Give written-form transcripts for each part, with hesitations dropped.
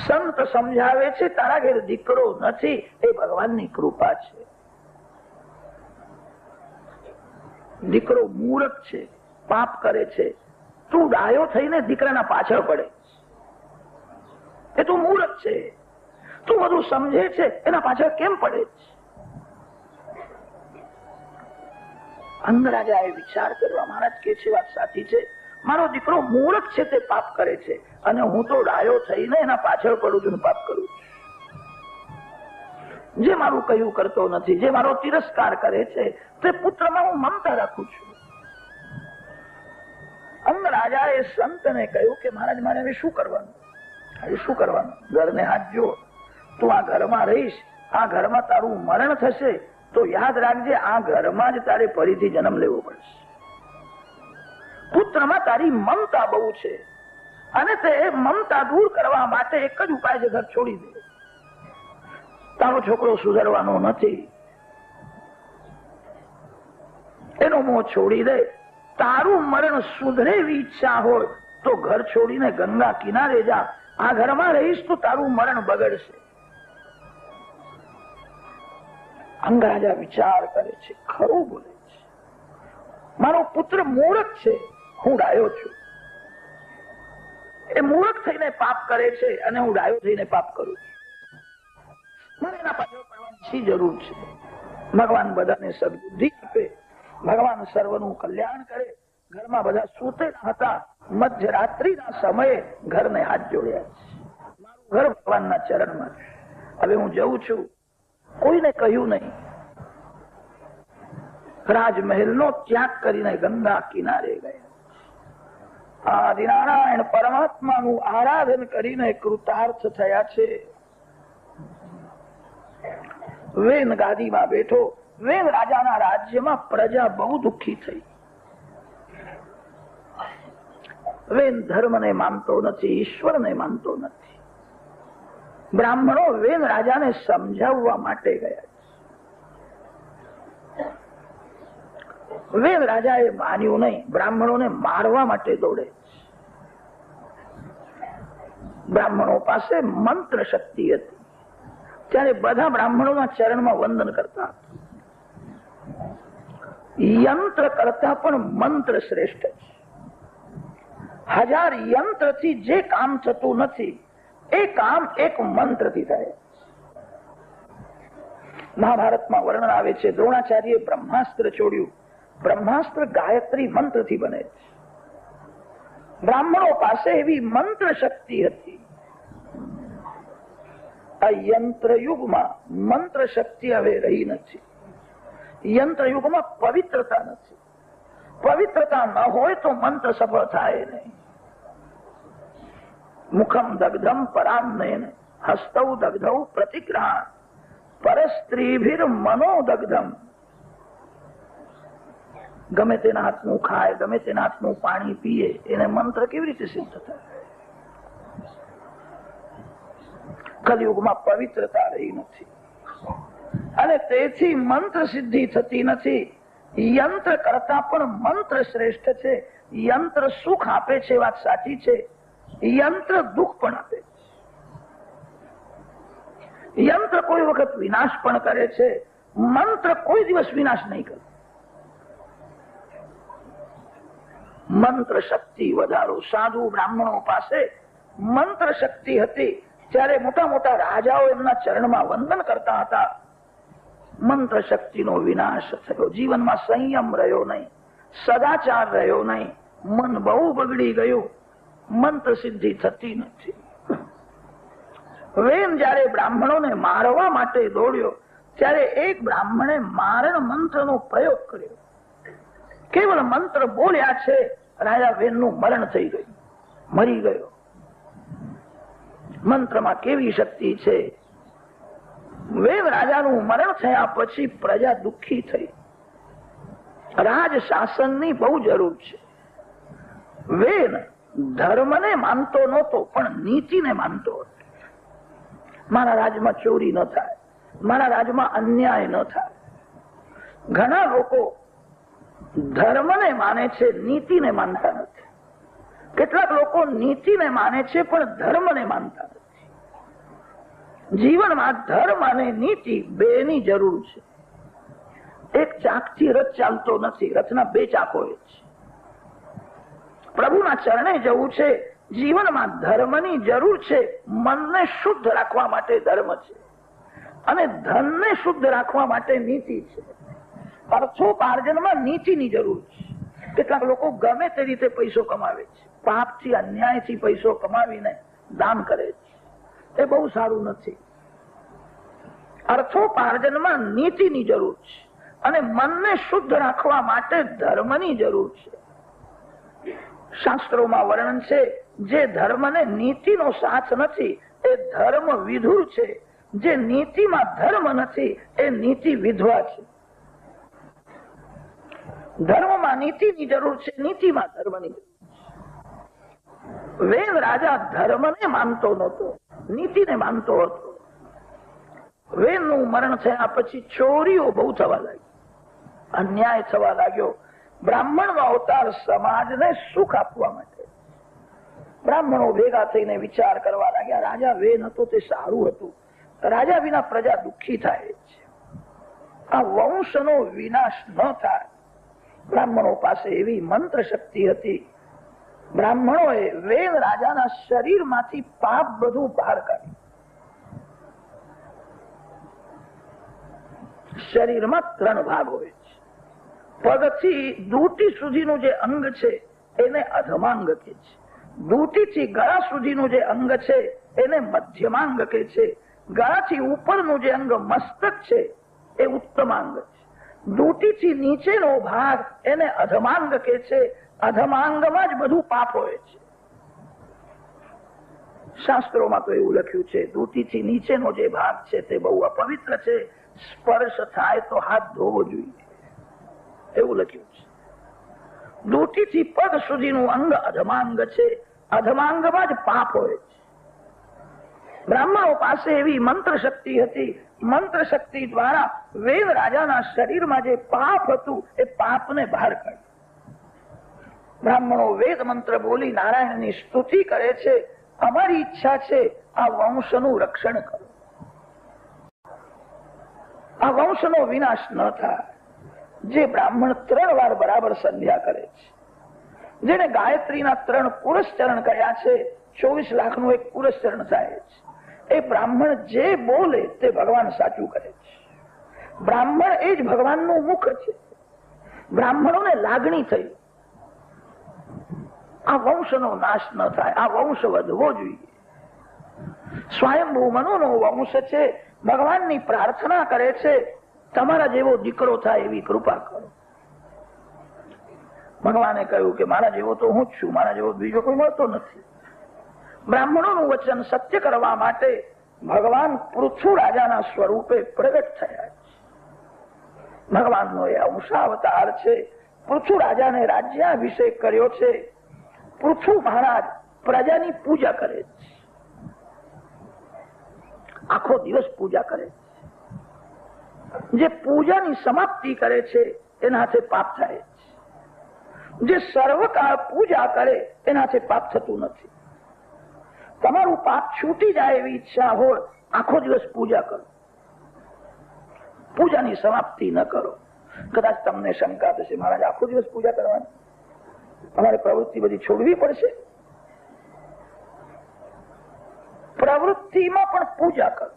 સંત સમજાવે છે તારા ઘેર દીકરો નથી, એ ભગવાનની કૃપા છે. દીકરો મૂર્ખ છે, પાપ કરે છે, તું ડાયો થઈને દીકરાના પાછળ પડે, એ તું મૂર્ખ છે, તું બધું સમજે છે, એના પાછળ કેમ પડે છે? અંગરાજાએ વિચાર કરવા, મહારાજ કે છે વાત સાચી છે, મારો દીકરો મૂર્ખ છે, તે પાપ કરે છે, અને હું તો ડાયો થઈને એના પાછળ પડું છું, પાપ કરું છું. જે મારું કયું કરતો નથી, જે મારો તિરસ્કાર કરે છે, તે પુત્રમાં હું મમતા રાખું છું. અંગરાજાએ સંતને કહ્યું કે મહારાજ, મારે હવે શું કરવાનું? શું કરવાનું? ઘરને હાથ જો, તું આ ઘરમાં રહીશ, આ ઘરમાં તારું મરણ થશે તો યાદ રાખજે, આ ઘરમાં જ તારે ફરીથી જન્મ લેવો પડશે. પુત્રમાં તારી મમતા બહુ છે, અને તે મમતા દૂર કરવા માટે એક જ ઉપાય છે, ઘર છોડી દે. તારો છોકરો સુધરવાનો નથી, એનો મોહ છોડી દે. તારું મરણ સુધરે એવી ઈચ્છા હોય તો ઘર છોડીને ગંગા કિનારે જા, આ ઘરમાં રહીશ તો તારું મરણ બગડશે. અંગરાજા વિચાર કરે છે, ખરું બોલે છે, મારો પુત્ર મૂર્ખ છે, હું ડાયો છું. એ મૂર્ખ થઈને પાપ કરે છે અને હું ડાયો થઈને પાપ કરું છું. મને એના પાછળ પડવાની શી જરૂર છે? ભગવાન બધાને સદબુદ્ધિ આપે, ભગવાન સર્વનું કલ્યાણ કરે. ઘરમાં બધા સૂતેલા હતા, મધ્યરાત્રિના સમયે ઘરને હાથ જોડ્યા છે. મારું ઘર ભગવાનના ચરણમાં છે, હવે હું જઉં છું. કોઈને કહ્યું નહીં. રાજમહેલનો ત્યાગ કરીને ગંગા કિનારે ગયા. આદિનારાયણ પરમાત્માનું આરાધન કરીને કૃતાર્થ થયા છે. વેન ગાદીમાં બેઠો. વેન રાજાના રાજ્યમાં પ્રજા બહુ દુઃખી થઈ. વેન ધર્મને માનતો નથી, ઈશ્વરને માનતો નથી. બ્રાહ્મણો વેન રાજાને સમજાવવા માટે ગયા. વેન રાજાએ માન્યું નહીં, બ્રાહ્મણોને મારવા માટે દોડે. બ્રાહ્મણો પાસે મંત્ર શક્તિ હતી, ત્યારે બધા બ્રાહ્મણોના ચરણમાં વંદન કરતા હતા. યંત્ર કરતા પણ મંત્ર શ્રેષ્ઠ છે. 1000 યંત્રથી જે કામ થતું નથી, એ કામ એક મંત્રથી થાય. મહાભારતમાં વર્ણન આવે છે, દ્રોણાચાર્યએ બ્રહ્માસ્ત્ર છોડ્યું. બ્રહ્માસ્ત્ર ગાયત્રી મંત્રથી બને છે. બ્રાહ્મણો પાસે એવી મંત્ર શક્તિ હતી. આ યંત્ર યુગમાં મંત્ર શક્તિ હવે રહી નથી. યંત્ર યુગમાં પવિત્રતા નથી. પવિત્રતા ન હોય તો મંત્ર સફળ થાય નહીં. મુખમ દગ્ધમ પરાન્નેન હસ્તૌ દગ્ધૌ પ્રતિગ્રહણ પરસ્ત્રીભિર મનોદગ્ધમ. ગમે તેના હાથનું ખાય, ગમે તેના હાથનું પાણી પીએ, એને મંત્ર કેવી રીતે સિદ્ધ થાય? કલયુગમાં પવિત્રતા રહી નથી, અને તેથી મંત્ર સિદ્ધિ થતી નથી. યંત્ર કરતા પણ મંત્ર શ્રેષ્ઠ છે. યંત્ર સુખ આપે છે, વાત સાચી છે. યંત્ર દુઃખ પણ આપે છે. યંત્ર કોઈ વખત વિનાશ પણ કરે છે, મંત્ર કોઈ દિવસ વિનાશ નહીં કરે. મંત્ર શક્તિ વધારો. સાધુ બ્રાહ્મણો પાસે મંત્ર શક્તિ હતી, ત્યારે મોટા મોટા રાજાઓ એમના ચરણમાં વંદન કરતા હતા. મંત્ર શક્તિનો વિનાશ થયો. જીવનમાં સંયમ રહ્યો નહીં, સદાચાર રહ્યો નહીં, મન બહુ બગડી ગયું. મંત્ર સિદ્ધિ થતી નથી. વેન જયારે બ્રાહ્મણોને મારવા માટે દોડ્યો, ત્યારે એક બ્રાહ્મણે મારણ મંત્રનો પ્રયોગ કર્યો. કેવળ મંત્ર બોલ્યા છે, રાજા વેનનું મરણ થઈ ગયું, મરી ગયો. મંત્રમાં કેવી શક્તિ છે! વેન રાજાનું મરણ થયા પછી પ્રજા દુઃખી થઈ. રાજ શાસનની બહુ જરૂર છે. વેન ધર્મને માનતો નહોતો, પણ નીતિને માનતો હતો. મારા રાજમાં ચોરી ન થાય, મારા રાજમાં અન્યાય ન થાય. ઘણા લોકો ધર્મને માને છે, નીતિને માનતા નથી. કેટલાક લોકો નીતિને માને છે, પણ ધર્મને માનતા નથી. જીવનમાં ધર્મ અને નીતિ બેની જરૂર છે. એક ચાકથી રથ ચાલતો નથી, રથના બે ચાકો છે. પ્રભુના ચરણે જવું છે. જીવનમાં ધર્મની જરૂર છે. મનને શુદ્ધ રાખવા માટે ધર્મ છે અને ધનને શુદ્ધ રાખવા માટે નીતિ છે. અર્થોપાર્જનમાં નીતિની જરૂર છે. કેટલાક લોકો ગમે તે રીતે પૈસો કમાવે છે, પાપથી અન્યાયથી પૈસો કમાવીને દાન કરે છે. એ બહુ સારું નથી. અર્થોપાર્જનમાં નીતિની જરૂર છે અને મનને શુદ્ધ રાખવા માટે ધર્મની જરૂર છે. શાસ્ત્રોમાં વર્ણન છે, જે ધર્મને નીતિનો સાથ નથી એ ધર્મ વિધુર છે. જે નીતિમાં ધર્મ નથી એ નીતિ વિધવા છે. ધર્મમાં નીતિની જરૂર છે, નીતિમાં ધર્મની જરૂર છે. વેદ રાજા ધર્મને માનતો નહોતો, નીતિને માનતો હતો. વેદનું મરણ થયા પછી ચોરીઓ બહુ થવા લાગી, અન્યાય થવા લાગ્યો. બ્રાહ્મણનો અવતાર સમાજને સુખ આપવા માટે. બ્રાહ્મણો ભેગા થઈને વિચાર કરવા લાગ્યા, રાજા વેદ હતો તે સારું હતું, રાજા વિના પ્રજા દુઃખી થાય છે, આ વંશનો વિનાશ ન થાય. બ્રાહ્મણો પાસે એવી મંત્ર શક્તિ હતી. બ્રાહ્મણોએ વેદ રાજાના શરીરમાંથી પાપ બધું બહાર કાઢ્યું. શરીરમાં 3 ભાગ હોય છે. પગથી દૂટી સુધીનું જે અંગ છે એને અધમાંગ કહે છે. દૂટીથી ગળા સુધીનું જે અંગ છે એને મધ્યમાંગ કહે છે. ગળાથી ઉપરનું જે અંગ મસ્તક છે એ ઉત્તમાંગ છે. દૂટીથી નીચેનો ભાગ એને અધમાંગ કહે છે. અધમાંગમાં જ બધું પાપ હોય છે. શાસ્ત્રોમાં તો એવું લખ્યું છે, દૂટીથી નીચેનો જે ભાગ છે તે બહુ અપવિત્ર છે, સ્પર્શ થાય તો હાથ ધોવો જોઈએ, એવું લખ્યું છે. દૂટીથી પગ સુધીનું અંગ અધમાંગ છે. અધમાંગમાં જ પાપ હોય છે. બ્રાહ્મણો પાસે એવી મંત્ર શક્તિ હતી. મંત્ર શક્તિ દ્વારા વેદ રાજાના શરીરમાં જે પાપ હતું એ પાપને બહાર કાઢ્યું. બ્રાહ્મણો વેદ મંત્ર બોલી નારાયણની સ્તુતિ કરે છે. અમારી ઈચ્છા છે આ વંશનું રક્ષણ કરો, આ વંશનો વિનાશ ન થાય. જે બ્રાહ્મણ 3 વાર બરાબર સંધ્યા કરે છે, જેને ગાયત્રીના 3 પુરસ્ચરણ કર્યા છે, 24 લાખનું એક પુરસ્ચરણ થાય છે, એ બ્રાહ્મણ જે બોલે તે ભગવાન સાચું કરે છે. બ્રાહ્મણ એ જ ભગવાનનું મુખ છે. બ્રાહ્મણોને લાગણી થઈ, આ વંશનો નાશ ન થાય, આ વંશ વધવો જોઈએ. સ્વયંભૂ મનુનો વંશ છે. ભગવાનની પ્રાર્થના કરે છે, તમારા જેવો દીકરો થાય એવી કૃપા કરો. ભગવાને કહ્યું કે મારા જેવો તો હું જ છું, મારા જેવો બીજો કોઈ મળતો નથી. બ્રાહ્મણોનું વચન સત્ય કરવા માટે ભગવાન પૃથુ રાજાના સ્વરૂપે પ્રગટ થયા છે. ભગવાનનો એ અંશાવતાર છે. પૃથુ રાજાને રાજ્યાભિષેક કર્યો છે. પૃથુ મહારાજ પ્રજાની પૂજા કરે છે, આખો દિવસ પૂજા કરે છે. જે પૂજાની સમાપ્તિ કરે છે એનાથી પાપ થાય છે. જે સર્વકાળ પૂજા કરે એનાથી પાપ થતું નથી. તમારું પાપ છૂટી જાય એવી ઈચ્છા હોય, આખો દિવસ પૂજા કરો, પૂજાની સમાપ્તિ ન કરો. કદાચ તમને શંકા થશે, મહારાજ આખો દિવસ પૂજા કરવાની, અમારે પ્રવૃત્તિ બધી છોડવી પડશે. પ્રવૃત્તિમાં પણ પૂજા કરો.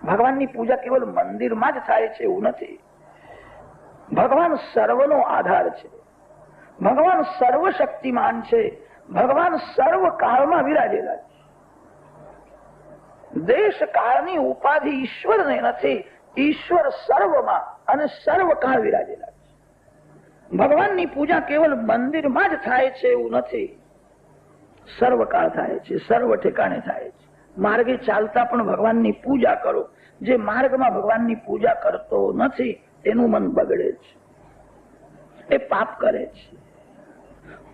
ભગવાનની પૂજા કેવલ મંદિરમાં જ થાય છે એવું નથી. ભગવાન સર્વનો આધાર છે. ભગવાન સર્વશક્તિમાન છે. ભગવાન સર્વ કાળમાં વિરાજેલા છે. દેશ કાળની ઉપાધિ ઈશ્વરને નથી. ઈશ્વર સર્વમાં અને સર્વ કાળ વિરાજેલા છે. ભગવાનની પૂજા કેવલ મંદિરમાં જ થાય છે એવું નથી. સર્વ કાળ થાય છે, સર્વ ઠેકાણે થાય છે. માર્ગે ચાલતા પણ ભગવાનની પૂજા કરો. જે માર્ગમાં ભગવાનની પૂજા કરતો નથી એનું મન બગડે છે, એ પાપ કરે છે.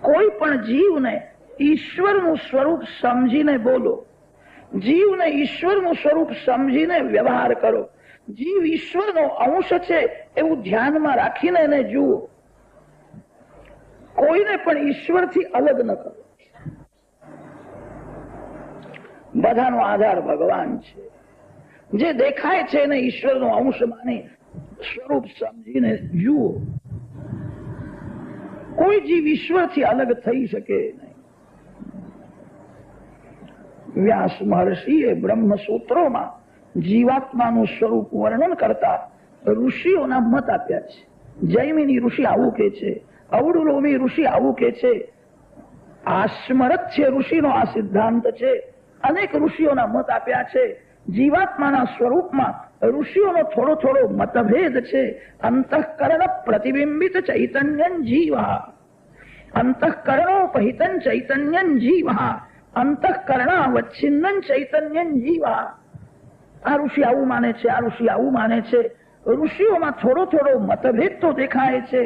કોઈ પણ જીવને ઈશ્વરનું સ્વરૂપ સમજીને બોલો, જીવને ઈશ્વરનું સ્વરૂપ સમજીને વ્યવહાર કરો. જીવ ઈશ્વરનો અંશ છે એવું ધ્યાનમાં રાખીને એને જુઓ. કોઈને પણ ઈશ્વરથી અલગ ન કરો. બધાનો આધાર ભગવાન છે. જે દેખાય છે એને ઈશ્વરનો અંશ માની સ્વરૂપ સમજીને જુઓ. કોઈ જીવ ઈશ્વરથી અલગ થઈ શકે નહીં. વ્યાસ મહર્ષિએ બ્રહ્મસૂત્રોમાં જીવાત્માનું સ્વરૂપ વર્ણન કરતા ઋષિઓના મત આપ્યા છે. જૈમિની ઋષિ આવું કે છે, અવડુલોમી ઋષિ આવું કે છે. આસ્મરથ્ય ઋષિનો આ સિદ્ધાંત છે. અનેક ઋષિઓના મત આપ્યા છે. જીવાત્માના સ્વરૂપમાં ઋષિઓનો થોડો થોડો મતભેદ છે. અંતઃકરણ પ્રતિબિંબિત ચૈતન્ય જીવા, અંતઃકરણોપહિતં ચૈતન્ય જીવા, અંતઃકરણાવચ્છિન્ન ચૈતન્ય જીવા. આ ઋષિ આવું માને છે, આ ઋષિ આવું માને છે. ઋષિઓમાં થોડો થોડો મતભેદ તો દેખાય છે,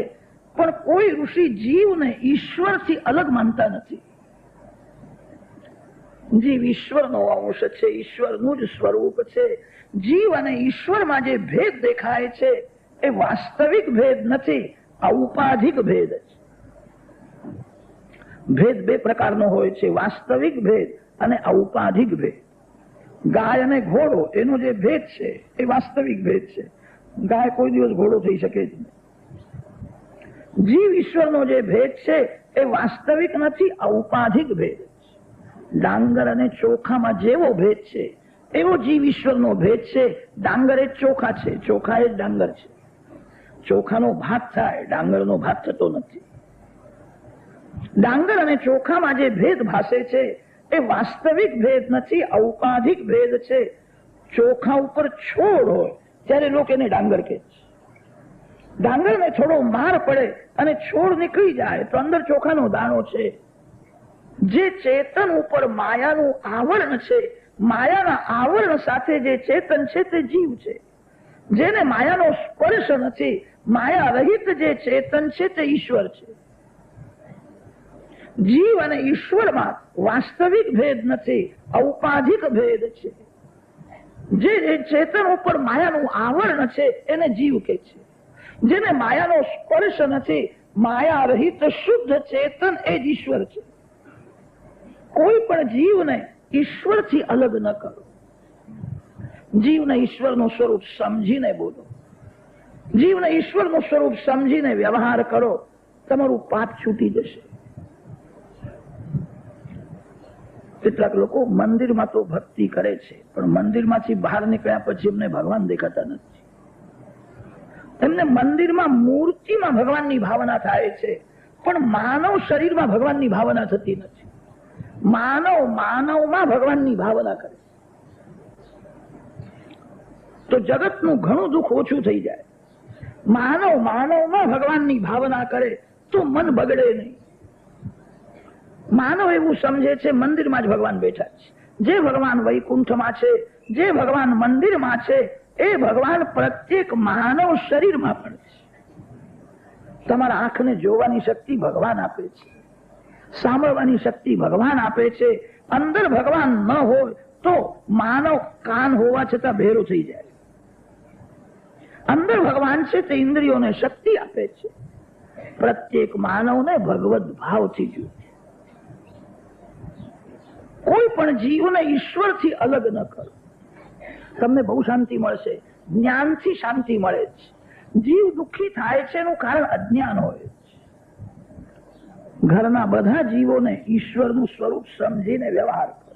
પણ કોઈ ઋષિ જીવને ઈશ્વરથી અલગ માનતા નથી. જીવ ઈશ્વરનો અંશ છે, ઈશ્વરનું જ સ્વરૂપ છે. જીવ અને ઈશ્વરમાં જે ભેદ દેખાય છે એ વાસ્તવિક ભેદ નથી, ઔપાધિક ભેદ છે. ભેદ બે પ્રકારનો હોય છે, વાસ્તવિક ભેદ અને ઔપાધિક ભેદ. ગાય અને ઘોડો એનો જે ભેદ છે એ વાસ્તવિક ભેદ છે. ગાય કોઈ દિવસ ઘોડો થઈ શકે જ નહીં. જીવ ઈશ્વરનો જે ભેદ છે એ વાસ્તવિક નથી, ઔપાધિક ભેદ છે. ડાંગર અને ચોખામાં જેવો ભેદ છે એવો જીવ ઈશ્વરનો ભેદ છે. ડાંગર એ ચોખા છે, ચોખા એ ડાંગર છે. ચોખાનો ભાત થાય, ડાંગરનો ભાત થતો નથી. ડાંગર અને ચોખામાં જે ભેદ ભાસે છે એ વાસ્તવિક ભેદ નથી, ઔપાધિક ભેદ છે. ચોખા ઉપર છોડ હોય ત્યારે લોકો એને ડાંગર કહે છે. ડાંગરને થોડો માર પડે અને છોડ નીકળી જાય તો અંદર ચોખાનો દાણો છે. જે ચેતન ઉપર માયાનું આવરણ છે, માયાના આવરણ સાથે જે ચેતન છે તે જીવ છે. જેને માયાનો સ્પર્શ નથી, માયા રહિત જે ચેતન છે તે ઈશ્વર છે. જીવ અને ઈશ્વરમાં વાસ્તવિક ભેદ નથી, ઔપાધિક ભેદ છે. જે ચેતન ઉપર માયાનું આવરણ છે એને જીવ કહે છે. જેને માયાનો સ્પર્શ નથી, માયા રહિત શુદ્ધ ચેતન એ જ ઈશ્વર છે. કોઈ પણ જીવને ઈશ્વરથી અલગ ન કરો. જીવને ઈશ્વરનું સ્વરૂપ સમજીને બોલો. જીવને ઈશ્વરનું સ્વરૂપ સમજીને વ્યવહાર કરો, તમારું પાપ છૂટી જશે. કેટલાક લોકો મંદિરમાં તો ભક્તિ કરે છે, પણ મંદિરમાંથી બહાર નીકળ્યા પછી એમને ભગવાન દેખાતા નથી. એમને મંદિરમાં મૂર્તિમાં ભગવાનની ભાવના થાય છે, પણ માનવ શરીરમાં ભગવાનની ભાવના થતી નથી. માનવમાં ભગવાનની ભાવના કરે તો જગતનું ઘણું દુઃખ ઓછું થઈ જાય. માનવમાં ભગવાનની ભાવના કરે તો મન બગડે નહીં. માનવ એવું સમજે છે મંદિરમાં જ ભગવાન બેઠા છે. જે ભગવાન વૈકુંઠમાં છે, જે ભગવાન મંદિરમાં છે, એ ભગવાન પ્રત્યેક માનવ શરીરમાં પણ છે. તમારા આંખને જોવાની શક્તિ ભગવાન આપે છે, સાંભળવાની શક્તિ ભગવાન આપે છે. અંદર ભગવાન ન હોય તો માનવ કાન હોવા છતાં બહેરો થઈ જાય. અંદર ભગવાન છે તે ઇન્દ્રિયોને શક્તિ આપે છે. પ્રત્યેક માનવને ભગવદ ભાવથી જુએ. કોઈ પણ જીવને ઈશ્વરથી અલગ ન કરો. તમને બહુ શાંતિ મળશે. જ્ઞાનથી શાંતિ મળે છે. જીવ દુઃખી થાય છે એનું કારણ અજ્ઞાન હોય છે. ઘરના બધા જીવોને ઈશ્વરનું સ્વરૂપ સમજીને વ્યવહાર કરો.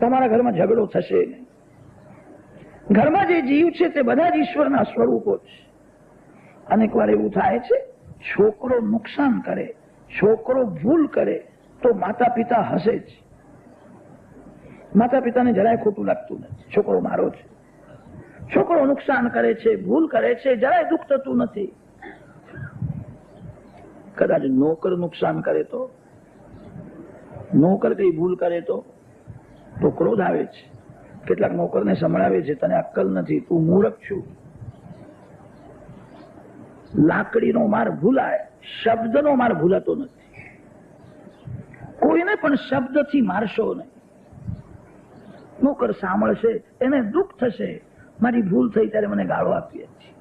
તમારા ઘરમાં ઝઘડો થશે નહીં. ઘરમાં જે જીવ છે તે બધા જ ઈશ્વરના સ્વરૂપો છે. અનેક વાર એવું થાય છે, છોકરો નુકસાન કરે, છોકરો ભૂલ કરે તો માતા પિતા હસે છે. માતા પિતાને જરાય ખોટું લાગતું નથી, છોકરો મારો છે. છોકરો નુકસાન કરે છે, ભૂલ કરે છે, જરાય દુઃખ થતું નથી. કદાચ નોકર નુકસાન કરે તો, નોકર કઈ ભૂલ કરે તો ક્રોધ આવે છે. કેટલાક નોકરને સંભળાવે છે, તને અક્કલ નથી, તું મૂર્ખ છું. લાકડીનો માર ભૂલાય, શબ્દનો માર ભૂલાતો નથી. કોઈને પણ શબ્દથી મારશો નહીં. નોકર સાંભળશે, એને દુઃખ થશે, મારી ભૂલ થઈ ત્યારે મને ગાળો આપીએ છીએ.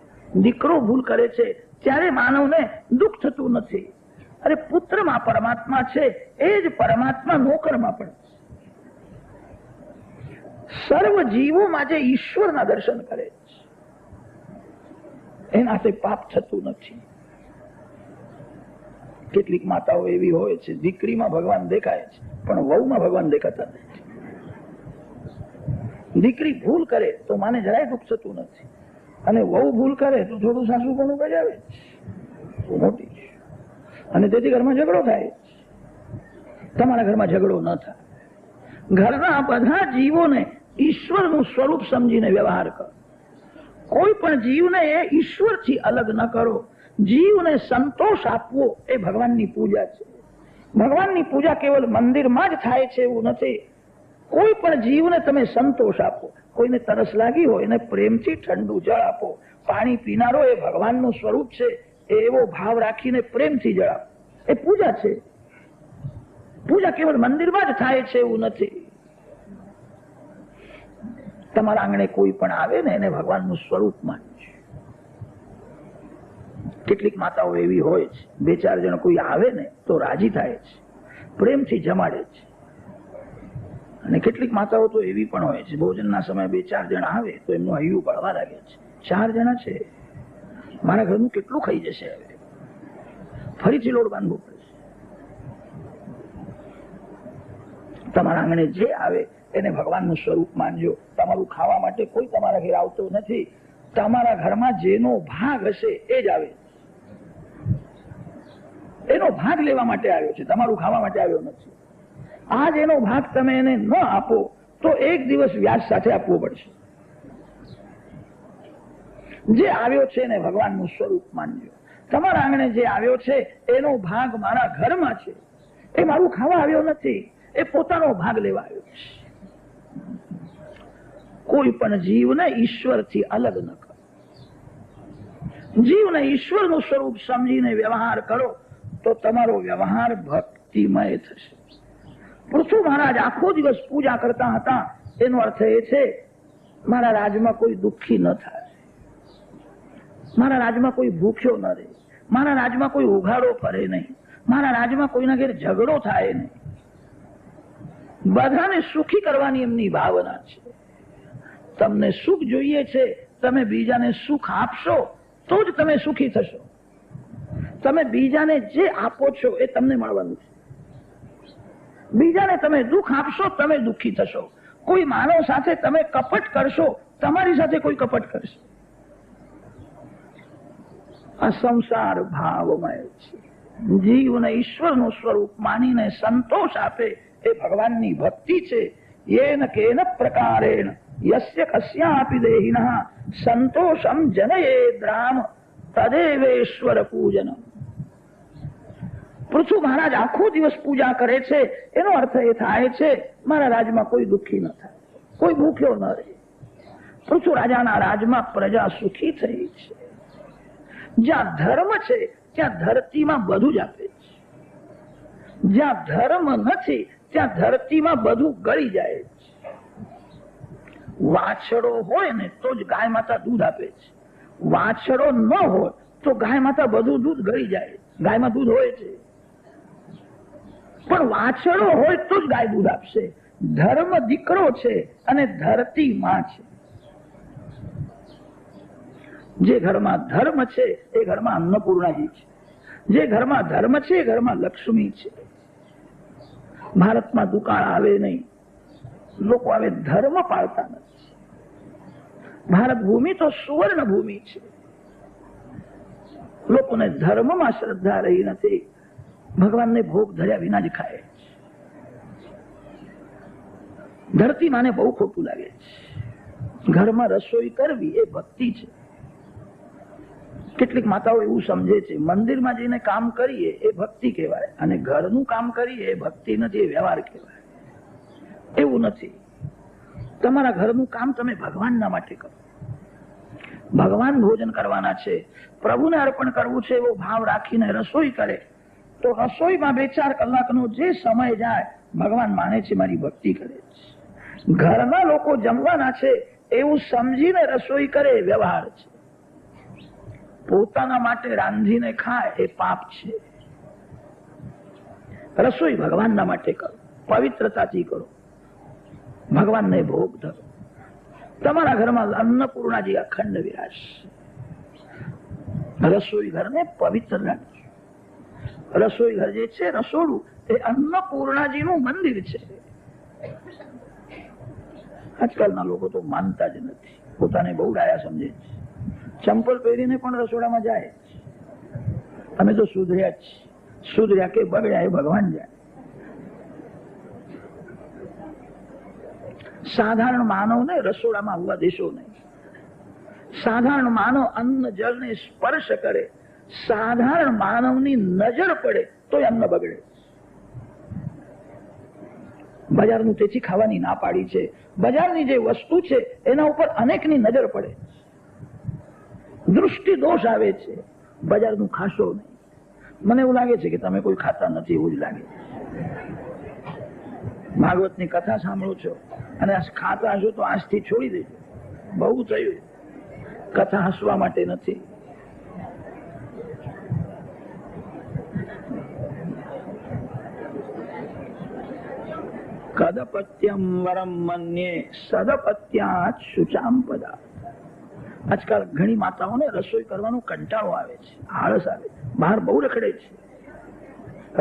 દીકરો ભૂલ કરે છે ત્યારે માનવને દુઃખ થતું નથી. અરે પુત્રમાં પરમાત્મા છે, એ જ પરમાત્મા નોકરમાં પણ છે. સર્વ જીવોમાં જે ઈશ્વરના દર્શન કરે છે એનાથી પાપ થતું નથી. કેટલીક માતાઓ એવી હોય છે, દીકરીમાં ભગવાન દેખાય છે પણ વહુમાં ભગવાન દેખાતા નથી. દીકરી ભૂલ કરે તો માને જરાય દુઃખ થતું નથી, અને વહુ ભૂલ કરે તો થોડું સાસુ પણ બજાવે છે મોટી છે, અને તેથી ઘરમાં ઝઘડો થાય. તમારા ઘરમાં ઝઘડો ન થાય. ઘરના બધા જીવોને ઈશ્વરનું સ્વરૂપ સમજીને વ્યવહાર કરો. કોઈ પણ જીવને એ ઈશ્વરથી અલગ ન કરો. જીવને સંતોષ આપવો એ ભગવાનની પૂજા છે. ભગવાનની પૂજા કેવલ મંદિરમાં જ થાય છે એવું નથી. કોઈ પણ જીવને તમે સંતોષ આપો. કોઈને તરસ લાગી હોય એને પ્રેમથી ઠંડુ જળ આપો. પાણી પીનારો એ ભગવાનનું સ્વરૂપ છે, એવો ભાવ રાખીને પ્રેમથી જળ આપો. એ પૂજા છે. પૂજા કેવલ મંદિરમાં જ થાય છે એવું નથી. તમારા આંગણે કોઈ પણ આવે ને એને ભગવાનનું સ્વરૂપ માનજો. કેટલીક માતાઓ એવી હોય છે, 2-4 જણ કોઈ આવે ને તો રાજી થાય છે, પ્રેમથી જમાડે છે. અને કેટલીક માતાઓ તો એવી પણ હોય છે, ભોજનના સમયે 2-4 જણ આવે તો એમનું હૈયું બળવા લાગે છે. 4 જણા છે, મારા ઘરનું કેટલું ખાઈ જશે, હવે ફરીથી લોટ બાંધવો પડશે. તમારા આંગણે જે આવે એને ભગવાનનું સ્વરૂપ માનજો. તમારું ખાવા માટે કોઈ તમારા ઘેર આવતો નથી. તમારા ઘરમાં જેનો ભાગ હશે એ જ આવે. એનો ભાગ લેવા માટે આવ્યો છે, તમારું ખાવા માટે આવ્યો નથી. આજ એનો ભાગ તમે એને ન આપો તો એક દિવસ વ્યાજ સાથે આપવો પડશે. જે આવ્યો છે એને ભગવાનનું સ્વરૂપ માનજો. તમારા આંગણે જે આવ્યો છે એનો ભાગ મારા ઘરમાં છે, એ મારું ખાવા આવ્યો નથી, એ પોતાનો ભાગ લેવા આવ્યો છે. કોઈ પણ જીવને ઈશ્વરથી અલગ ન કરો. જીવને ઈશ્વરનું સ્વરૂપ સમજીને વ્યવહાર કરો તો તમારો વ્યવહાર ભક્તિમય થશે. પૃથુ મહારાજ આખો દિવસ પૂજા કરતા હતા. એનો અર્થ એ છે મારા રાજમાં કોઈ દુઃખી ન થાય, મારા રાજમાં કોઈ ભૂખ્યો ન રહે, મારા રાજમાં કોઈ ઉઘાડો ફરે નહીં, મારા રાજમાં કોઈના ઘેર ઝઘડો થાય નહીં. બધાને સુખી કરવાની એમની ભાવના છે. તમને સુખ જોઈએ છે, તમે બીજાને સુખ આપશો તો જ તમે સુખી થશો. તમે બીજાને જે આપો છો એ તમને મળવાનું છે. બીજાને તમે દુઃખ આપશો તમે દુઃખી થશો. કોઈ માનવ સાથે તમે કપટ કરશો, તમારી સાથે કોઈ કપટ કરશે. આ સંસાર ભાવમય છે. જીવને ઈશ્વરનું સ્વરૂપ માનીને સંતોષ આપે એ ભગવાનની ભક્તિ છે. યેન કેન પ્રકારેણ યસ્ય કસ્યાપી દેહિનઃ સંતોષમ જનયેદ્રામ તદેવેશ્વર પૂજન. પૃથુ મહારાજ આખો દિવસ પૂજા કરે છે, એનો અર્થ એ થાય છે મારા રાજમાં કોઈ દુઃખી ન થાય, કોઈ ભૂખ્યો ન રહે. પૃથુ રાજાના રાજમાં પ્રજા સુખી થઈ છે. જ્યાં ધર્મ છે ત્યાં ધરતીમાં બધું જ આપે છે. જ્યાં ધર્મ નથી ત્યાં ધરતીમાં બધું ગળી જાય છે. વાછડો હોય ને તો જ ગાય માતા દૂધ આપે છે. વાછડો ન હોય તો ગાય માતા બધું દૂધ ગળી જાય. ગાયમાં દૂધ હોય છે પણ વાછડો હોય તો જ ગાય દૂધ આપશે. ધર્મ દીકરો છે અને ધરતી માં છે. જે ઘરમાં ધર્મ છે એ ઘરમાં અન્નપૂર્ણાજી છે. જે ઘરમાં ધર્મ છે એ ઘરમાં લક્ષ્મી છે. ભારતમાં દુકાળ આવે નહીં, લોકો હવે ધર્મ પાળતા નથી. ભારત ભૂમિ તો સુવર્ણ ભૂમિ છે. લોકોને ધર્મમાં શ્રદ્ધા રહી નથી. ભગવાનને ભોગ ધર્યા વિના જ ખાય. ધરતી માને બહુ ખોટું લાગે છે. ઘરમાં રસોઈ કરવી એ ભક્તિ છે. કેટલીક માતાઓ એવું સમજે છે મંદિરમાં જઈને કામ કરીએ એ ભક્તિ કહેવાય અને ઘરનું કામ કરીએ એ ભક્તિ નથી, એ વ્યવહાર કહેવાય. એવું નથી. તમારા ઘરનું કામ તમે ભગવાનના માટે કરો. ભગવાન ભોજન કરવાના છે, પ્રભુને અર્પણ કરવું છે એવો ભાવ રાખીને રસોઈ કરે તો રસોઈમાં 2-4 કલાકનો જે સમય જાય ભગવાન માને છે મારી ભક્તિ કરે છે. ઘરના લોકો જમવાના છે એવું સમજીને રસોઈ કરે એ વ્યવહાર છે. પોતાના માટે રાંધીને ખાય એ પાપ છે. રસોઈ ભગવાનના માટે કરો, પવિત્રતાથી કરો, ભગવાનને ભોગ ધરો. તમારા ઘરમાં અન્નપૂર્ણાજી અખંડ વિરાજ. રસોઈ ઘરને પવિત્ર રાખજો. રસોઈ ઘર જે છે, રસોડું, એ અન્નપૂર્ણાજીનું મંદિર છે. આજકાલના લોકો તો માનતા જ નથી, પોતાને બહુ ડાયા સમજે છે. ચંપલ પહેરીને પણ રસોડામાં જાય. અમે તો સુધર્યા જ, સુધર્યા કે બગડ્યા એ ભગવાન જાય. સાધારણ માનવને રસોડામાં આવવા દેશો નહીં. સાધારણ માનવ અન્ન જળને સ્પર્શ કરે, સાધારણ માનવની નજર પડે તો અન્ન બગડે. બજારનું તેથી ખાવાની ના પાડી છે. બજારની જે વસ્તુ છે એના ઉપર અનેકની નજર પડે, દૃષ્ટિ દોષ આવે છે. બજારનું ખાશો નહીં. મને એવું લાગે છે કે તમે કોઈ ખાતા નથી, એવું જ લાગે. ભાગવતની કથા સાંભળો છો અને ખાતા હશો તો આજથી છોડી દેજો. બહુ થયું. કથા હસવા માટે નથી. કદપત્યમ વરમ મન્યે સદપત્યાત શુચાંપદા. આજકાલ ઘણી માતાઓને રસોઈ કરવાનો કંટાળો આવે છે, આળસ આવે છે. બહાર બહુ રખડે છે,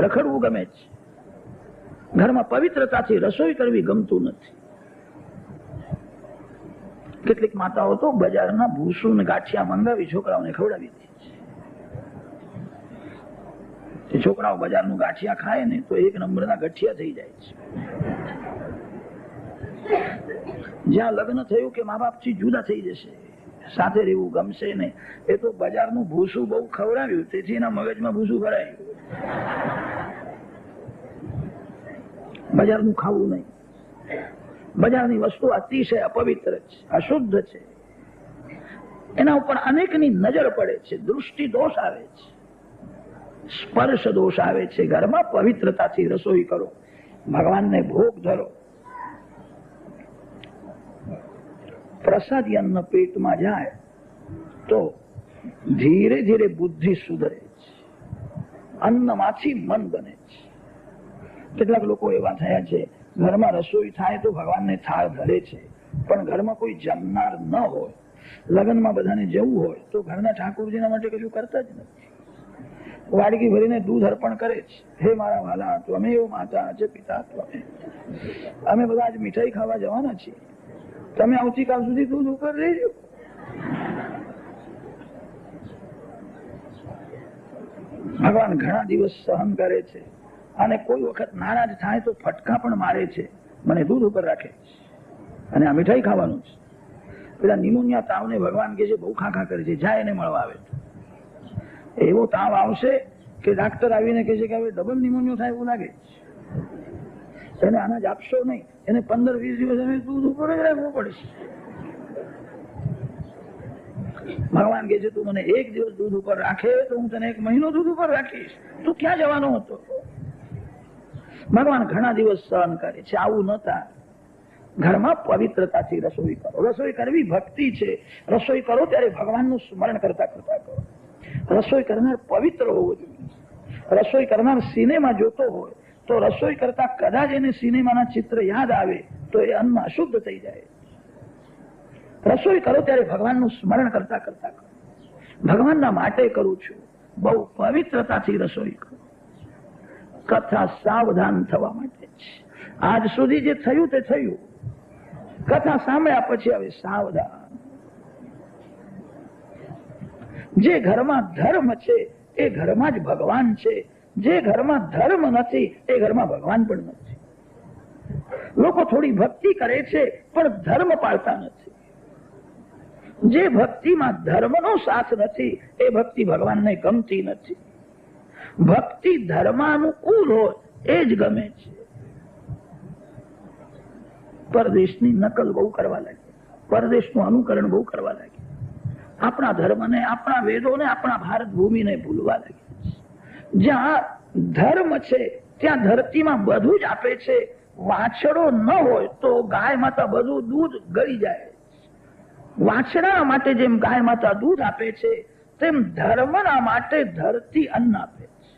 રખડવું ગમે છે. ઘરમાં પવિત્રતાથી રસોઈ કરવી ગમતું નથી. કેટલીક માતાઓ તો બજારના ભૂસું ને ગાંઠિયા મંગાવી છોકરાઓને ખવડાવી દે. છોકરાઓ બજારનું ગાંઠિયા ખાય ને તો એક નંબરના ગઠિયા થઈ જાય છે. જ્યાં લગ્ન થયું કે મા બાપ થી જુદા થઈ જશે, સાથે રહેવું ગમશે ને, એ તો બજારનું ભૂસું બહુ ખવડાવ્યું, તેથી એના મગજમાં ભૂસું ભરાયું. બજારનું ખાવું નહીં. બજારની વસ્તુ અતિશય અપવિત્ર છે, અશુદ્ધ છે. એના ઉપર અનેકની નજર પડે છે, દૃષ્ટિ દોષ આવે છે, સ્પર્શ દોષ આવે છે. ઘરમાં પવિત્રતાથી રસોઈ કરો, ભગવાનને ભોગ ધરો. પ્રસાદી અન્ન પેટમાં જાય તો ધીરે ધીરે બુદ્ધિ સુધરે છે, અન્નમાંથી મન બને છે. કેટલાક લોકો એવા થયા છે, ઘરમાં રસોઈ થાય તો ભગવાનને થાળ ધરે છે, પણ ઘરમાં કોઈ જમનાર ન હોય, લગ્નમાં બધાને જવું હોય તો ઘરના ઠાકોરજીના માટે કશું કરતા જ નથી. વાડકી ભરીને દૂધ અર્પણ કરે છે. હે મારા વાલા, તો અમે એવું માતા છે, પિતા અમે બધા આજ મીઠાઈ ખાવા જવાના છીએ, તમે આવતીકાલ સુધી દૂધ ઉપર રહેજો. ભગવાન ઘણા દિવસ સહન કરે છે અને કોઈ વખત નારાજ થાય તો ફટકા પણ મારે છે, મને દૂધ ઉપર રાખે અને આ મીઠાઈ ખાવાનું છે. પેલા નિમોનિયા તાવને ભગવાન કે છે બહુ ખાખા કરે છે, જાય એને મળવા આવે. એવો તાવ આવશે કે ડાક્ટર આવીને કહે છે કે હવે ડબલ નિમોનિયો થાય એવું લાગે, એને અનાજ આપશો નહીં, એને 15-20 દિવસ અમે દૂધ ઉપર જ રાખવું પડશે. ભગવાન કહે છે તું મને 1 દિવસ દૂધ ઉપર રાખે તો હું તને 1 મહિનો દૂધ ઉપર રાખીશ. તું ક્યાં જવાનો હતો? ભગવાન ઘણા દિવસ સહન કરે છે. આવું ન થાય. ઘરમાં પવિત્રતાથી રસોઈ કરો. રસોઈ કરવી ભક્તિ છે. રસોઈ કરો ત્યારે ભગવાનનું સ્મરણ કરતા કરતા કરો. રસોઈ કરનાર પવિત્ર હોવો જોઈએ. રસોઈ કરનાર સિનેમા જોતો હોય તો રસોઈ કરતા કદાચ એને સિનેમાના ચિત્ર યાદ આવે તો એ અન્ન અશુદ્ધ થઈ જાય. રસોઈ કરો ત્યારે ભગવાનનું સ્મરણ કરતા કરતા કરો. ભગવાનના માટે કરું છું, બહુ પવિત્રતાથી રસોઈ કરો. કથા સાવધાન થવા માટે છે. આજ સુધી જે થયું તે થયું. કથા સાંભળ્યા પછી હવે સાવધાન. જે ઘરમાં ધર્મ છે એ ઘરમાં જ ભગવાન છે. જે ઘરમાં ધર્મ નથી એ ઘરમાં ભગવાન પણ નથી. લોકો થોડી ભક્તિ કરે છે પણ ધર્મ પાળતા નથી. જે ભક્તિમાં ધર્મનો સાથ નથી એ ભક્તિ ભગવાનને ગમતી નથી. ભક્તિ ધર્માનુકૂળ હોય એ જ ગમે છે. પરદેશની નકલ બહુ કરવા લાગે, પરદેશનું અનુકરણ બહુ કરવા લાગે. આપણા ધર્મને, આપણા વેદોને, આપણા ભારત ભૂમિને ભૂલવા લાગે. જ્યાં ધર્મ છે ત્યાં ધરતીમાં બધું જ આપે છે. વાછડો ન હોય તો ગાય માતા બધું દૂધ ગળી જાય. વાછડા માટે જેમ ગાય માતા દૂધ આપે છે તેમ ધર્મના માટે ધરતી અન્ન આપે છે.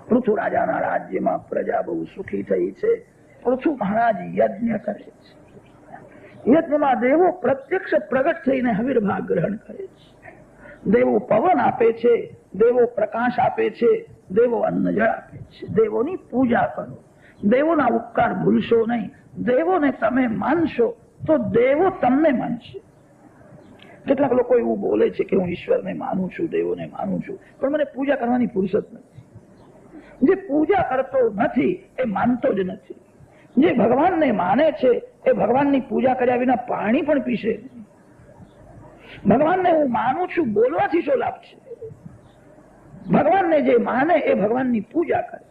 પૃથુ રાજાના રાજ્યમાં પ્રજા બહુ સુખી થઈ છે. પૃથુ મહારાજ યજ્ઞ કરે છે. યજ્ઞમાં દેવો પ્રત્યક્ષ પ્રગટ થઈને હવિર્ભાગ ગ્રહણ કરે છે. દેવો પવન આપે છે, દેવો પ્રકાશ આપે છે, દેવો અન્ન જળ આપે છે. દેવોની પૂજા કરો, દેવોના ઉપકાર ભૂલશો નહીં. દેવોને તમે માનશો તો દેવો તમને માનશે. કેટલાક લોકો એવું બોલે છે કે હું ઈશ્વરને માનું છું, દેવોને માનું છું, પણ મને પૂજા કરવાની ફુરસત નથી. જે પૂજા કરતો નથી એ માનતો જ નથી. જે ભગવાનને માને છે એ ભગવાનની પૂજા કર્યા વિના પાણી પણ પીશે નહીં. ભગવાનને હું માનું છું બોલવાથી શું લાભ છે? ભગવાનને જે માને એ ભગવાનની પૂજા કરે.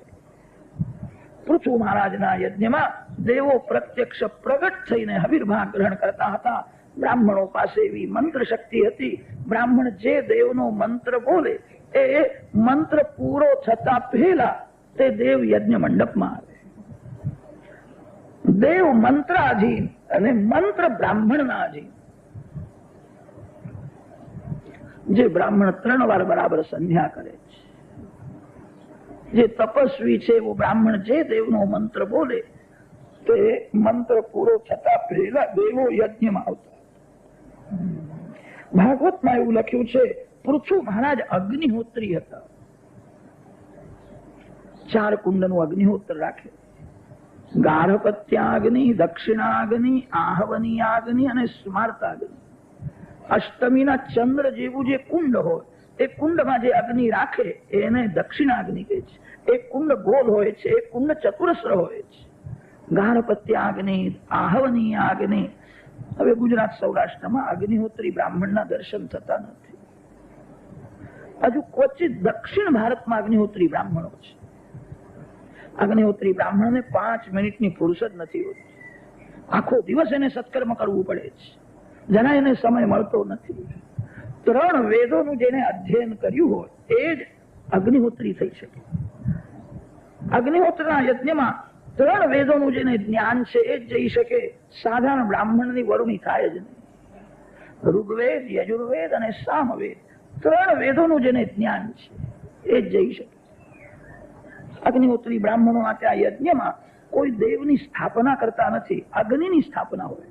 પૃથુ મહારાજના યજ્ઞમાં દેવો પ્રત્યક્ષ પ્રગટ થઈને હવિર્ભાગ ગ્રહણ કરતા હતા. બ્રાહ્મણો પાસે એવી મંત્ર શક્તિ હતી. બ્રાહ્મણ જે દેવનો મંત્ર બોલે એ મંત્ર પૂરો થતા પહેલા તે દેવ યજ્ઞ મંડપમાં આવે. દેવ મંત્રાધીન અને મંત્ર બ્રાહ્મણના અધીન. જે બ્રાહ્મણ 3 વાર બરાબર સંધ્યા કરે છે, જે તપસ્વી છે એવો બ્રાહ્મણ જે દેવનો મંત્ર બોલે તે મંત્ર પૂરો થતા પહેલા દેવો યજ્ઞમાં આવતા. ભાગવતમાં એવું લખ્યું છે પૃથુ મહારાજ અગ્નિહોત્રી હતા. 4 કુંડનું અગ્નિહોત્ર રાખે. ગાર્હપત્યાગ્નિ, દક્ષિણાગ્નિ, આહવનીયાગ્નિ અને સ્માર્તાગ્નિ. અષ્ટમીના ચંદ્ર જેવું જે કુંડ હોય એ કુંડમાં જે અગ્નિ રાખે એને દક્ષિણાગ્નિ કહે છે. એક કુંડ ગોળ હોય છે, એક કુંડ ચતુરસ્ર હોય છે. ગાર્હપત્યાગ્નિ, આહવનીયાગ્નિ. હવે ગુજરાત સૌરાષ્ટ્રમાં અગ્નિહોત્રી બ્રાહ્મણના દર્શન થતા નથી. હજુ ક્વચિત દક્ષિણ ભારતમાં અગ્નિહોત્રી બ્રાહ્મણો છે. અગ્નિહોત્રી બ્રાહ્મણને 5 મિનિટની ફુરસદ નથી હોતી. આખો દિવસ એને સત્કર્મ કરવું પડે છે. જરા એને સમય મળતો નથી. 3 વેદોનું જેને અધ્યયન કર્યું હોય એ જ અગ્નિહોત્રી થઈ શકે. અગ્નિહોત્રના યજ્ઞમાં 3 વેદોનું જેને જ્ઞાન છે એ જ જઈ શકે. સાધારણ બ્રાહ્મણની વરુણી થાય જ નહીં. ઋગ્વેદ, યજુર્વેદ અને સામવેદ 3 વેદોનું જેને જ્ઞાન છે એ જ જઈ શકે. અગ્નિહોત્રી બ્રાહ્મણોના ત્યાં યજ્ઞમાં કોઈ દેવની સ્થાપના કરતા નથી, અગ્નિની સ્થાપના હોય.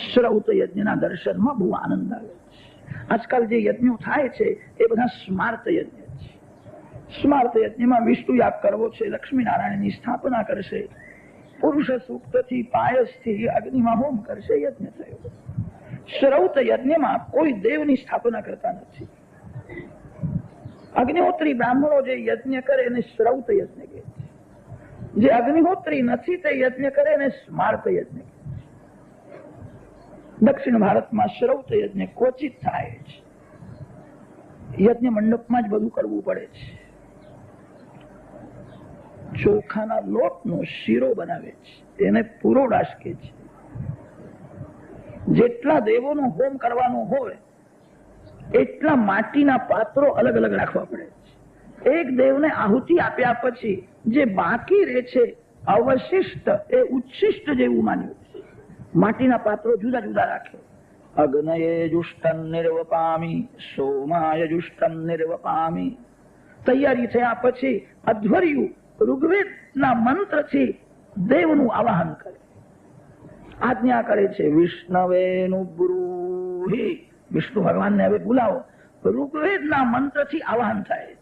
શ્રૌત યજ્ઞના દર્શનમાં બહુ આનંદ આવે છે. આજકાલ જે યજ્ઞો થાય છે એ બધા સ્માર્ત યજ્ઞ છે. સ્માર્ત યજ્ઞમાં વિષ્ણુ યાગ કરવો છે, લક્ષ્મીનારાયણની સ્થાપના કરશે, પુરુષ સૂક્તથી પાયસથી અગ્નિમાં હોમ કરશે, યજ્ઞ થયો. શ્રૌત યજ્ઞમાં કોઈ દેવની સ્થાપના કરતા નથી. અગ્નિહોત્રી બ્રાહ્મણો જે યજ્ઞ કરે એને શ્રૌત યજ્ઞ કહે છે. જે અગ્નિહોત્રી નથી તે યજ્ઞ કરે એને સ્માર્ત યજ્ઞ કહે છે. દક્ષિણ ભારતમાં શ્રૌત યજ્ઞ ક્વચિત થાય છે. યજ્ઞ મંડપમાં જ બધું કરવું પડે છે. ચોખાના લોટનો શીરો બનાવે છે, એને પુરોડાશ કહે છે. જેટલા દેવોનો હોમ કરવાનો હોય એટલા માટીના પાત્રો અલગ અલગ રાખવા પડે છે. એક દેવને આહુતિ આપ્યા પછી જે બાકી રહે છે અવશિષ્ટ એ ઉચ્છિષ્ટ જેવું માન્યું છે. માટીના પાત્રો જુદા જુદા રાખે. અગ્નયે જુષ્ટં નિર્વપામી, સોમાય જુષ્ટં નિર્વપામી. તૈયારી થયા પછી અધ્વર્યુ ઋગ્વેદના મંત્રથી દેવનું આવાહન કરે, આજ્ઞા કરે છે. વિષ્ણવેનું બ્રૂહિ, વિષ્ણુ ભગવાનને હવે બોલાવો. ઋગ્વેદના મંત્રથી આવાહન થાય.